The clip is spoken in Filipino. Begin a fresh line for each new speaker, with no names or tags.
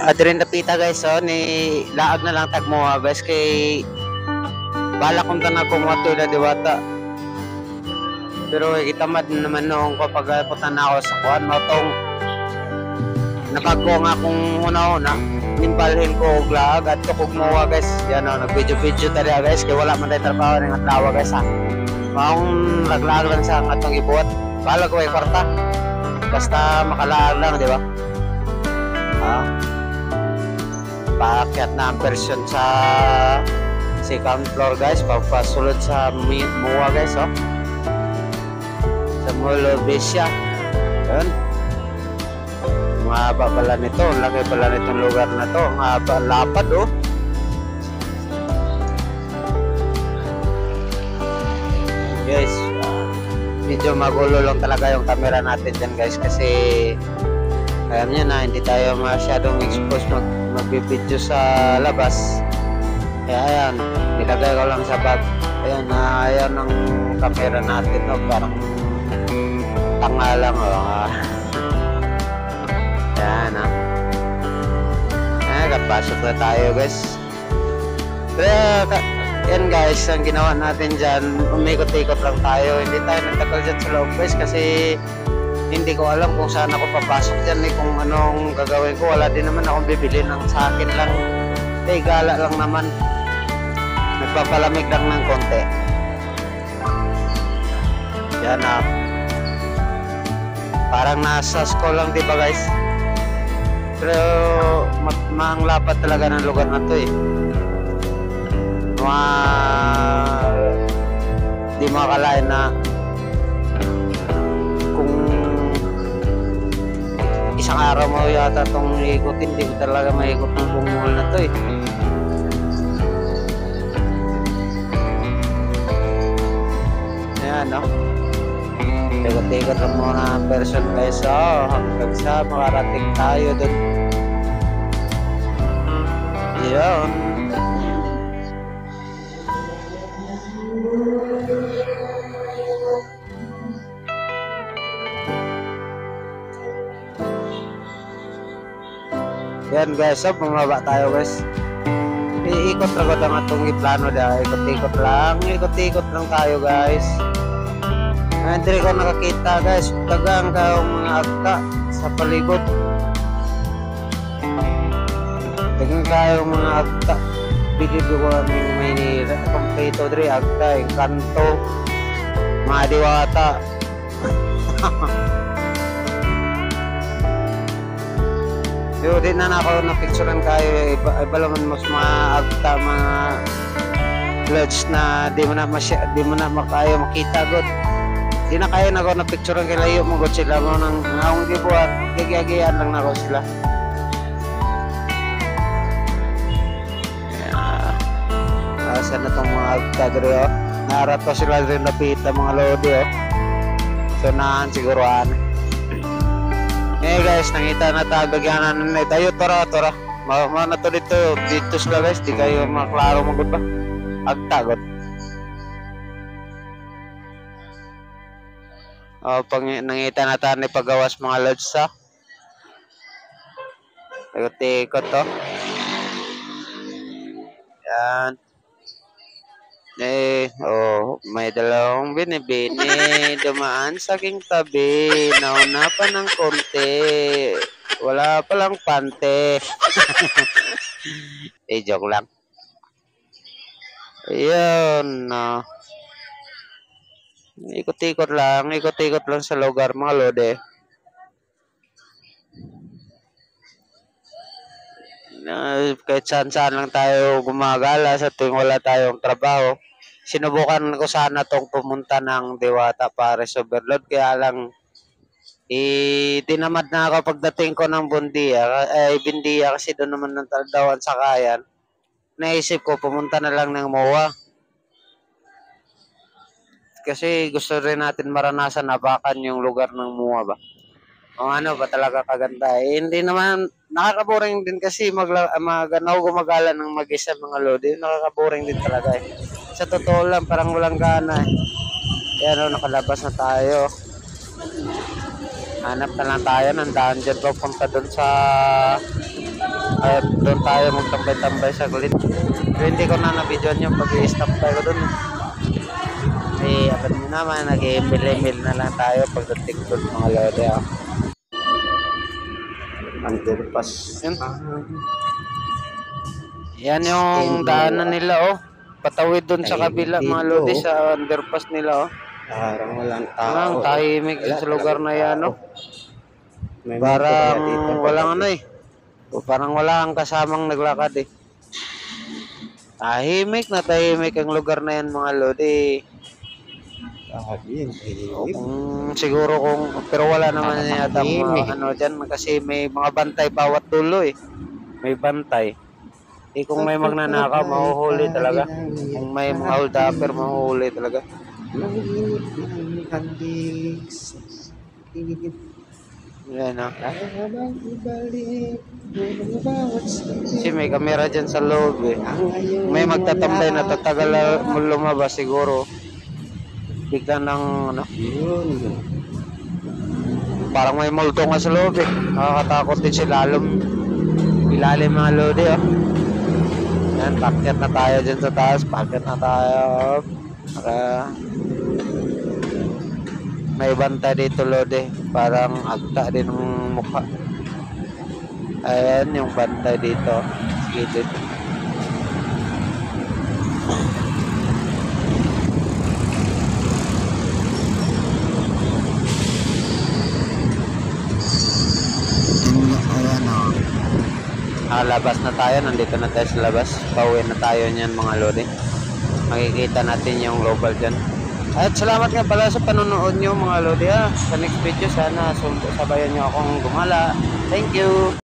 Adrin napita guys, so ni laag na lang tagmuha guys kay bala kung tanang kumuha na diwata. Pero itamad naman noong kapag putan na ako sa kuhan mo tong nakago nga akong una-una nimbalhin ko og laag at tukog muha guys. Yan o, nag-video tali guys kay wala man tayo trabaho ng atlawa guys ha. Maong naglaag lang sa atong ibuhat. Bala ko ay kwarta. Basta makalaag lang, di ba? Paakyat na ang version sa second floor guys, papasulod sa muwa guys, oh. Sa Molobesya. Yun. Mahaba pala nito, laki pala nitong lugar na to. Mahaba, lapad, oh. Guys, medyo magulo lang talaga yung camera natin dyan guys kasi alam nyo na hindi tayo masyadong expose magbibideo sa labas. Kaya ayan, nilagay ko lang sa bag. Ayan, ayan ang camera natin, no? Parang tanga lang, oh. Ayan, ha. Ayan, kapasok na tayo guys. Pero yan guys, ang ginawa natin dyan, umikot-ikot lang tayo. Hindi tayo nagtagal dyan sa loob guys kasi hindi ko alam kung saan ako papasok dyan eh, kung anong gagawin ko. Wala din naman akong bibili ng sa akin lang. Eh, gala lang naman. Nagpapalamig lang ng konti. Yan na. Parang nasa school lang diba guys? Pero maang lapad talaga ng lugar na to eh. Di makakalain na kung isang araw mo yata itong ikutin, di ko talaga maikot ng buong mall na to eh. Ayan, no? Ikot-ikot lang muna ang person guys, oh, hanggang sa makarating tayo dun. Yun. Yan guys, so bumaba tayo guys. Iikot lang ko ang itong iplano da. Ikot-ikot lang tayo guys. Hindi ko nakakita guys. Dagang kayong mga agta sa palibot. Dagang kayong mga agta. Bigyan ko aming Maynila. Kompleto dre, agta, Encanto, mga diwata. Yo, din na ako na-picturean kayo. Iba naman mas maagta mga lodge na di mo na makaya makita god. Di na kayo na ako na-picturean kay layo mo god sila mo nang akong gibuhat. Gagayaan lang na ako sila. Saan na itong mga agta dito, oh. Naharap ko sila rin napita mga lodi, oh. So naan siguruhan. Eh guys, nangita na tagagyanan na tayo. Tara. Mana to dito sila guys. Di kayo maklaro magod ba? Agtagot. Pag nangita na tayo ni pagawas mga lodge sa. Ikot-ikot to. Yan. May dalawang binibini dumaan sa aking tabi. Nauna pa ng konti. Wala pa lang pante. Joke lang. Ayun. Ikot-ikot lang sa lugar mga lode. Kahit saan-saan lang tayo gumagala sa tuwing wala tayong trabaho. Sinubukan ko sana tong pumunta ng Diwata Pares Overload, kaya lang tinamad na ako pagdating ko ng Bindia kasi doon naman ng Taldawan Sakayan. Naisip ko pumunta na lang ng MOA. Kasi gusto rin natin maranasan nabakan yung lugar ng MOA ba. O ano ba talaga kaganda. Hindi naman nakakaboring din kasi gumagala ng mag-isa mga lodi. Nakakaboring din talaga eh. Sa totoo lang, parang walang gana eh. Yan o, nakalabas na tayo. Hanap na lang tayo ng daan dyan papunta doon sa doon tayo magtambay-tambay sa gulit. Pero hindi ko na na-videoan yung pag-i-stop tayo doon. Eh, alam nyo naman, nag-email na lang tayo pagdating doon mga lode.
Underpass.
Yun. Yan yung daanan nila oh. Patawid doon sa kabila mga lode sa underpass nila oh.
Parang walang tao.
Parang tahimik sa lugar na yan oh.
May
Parang
dito,
walang ano eh. Parang wala ang kasamang naglakad eh. Tahimik na tahimik ang lugar na yan mga lodi. Siguro pero wala naman yata ano dyan kasi may mga bantay bawat dulo eh. May bantay. Kung may magnanakaw, mahuhuli talaga. Kung may mga hold upper, mahuhuli talaga. Yan ah. Kasi may kamera dyan sa loob eh. May magtatambay na tatagal mo lumabas siguro. Bigla ng ano. Parang may multo nga sa loob eh. Nakakatakot din sila. Ilalim mga lodi oh. Yan, pakyat na tayo dyan sa taas. Pakyat na tayo. May bantay dito lodi. Parang agta din ng mukha. Ayan yung bantay dito. Gilid. Ayan o. Labas na tayo. Nandito na tayo sa labas. Pauwi na tayo niyan mga lodi. Makikita natin yung global dyan. At salamat nga pala sa panonood nyo mga lodi. Sa next video sana sabayan nyo akong gumala. Thank you!